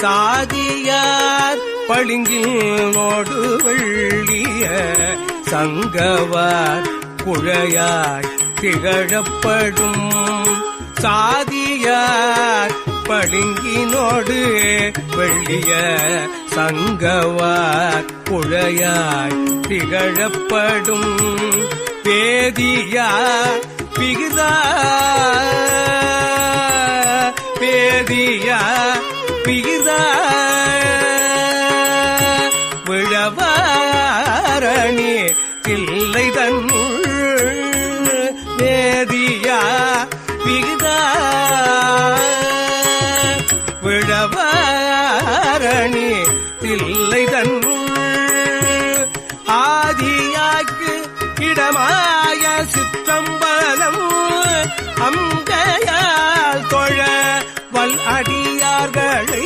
சாதியார் பளிங்கினோடு வெள்ளிய சங்கவார் குழையாய் திகழப்படும் சாதியார் பளிங்கினோடு வெள்ளிய சங்கவார் குழையாய் திகழப்படும் பேதியா பிகிதா பேதியா பிகிதா விழவாரணி தில்லை தன்னுள் வேதியா பிகிதா விழவாரணி தில்லை தன்னுள் ஆதியாக்கு இடமாய சிற்றம்பலம் அங்கையால் தொழ வல் அடியார்களை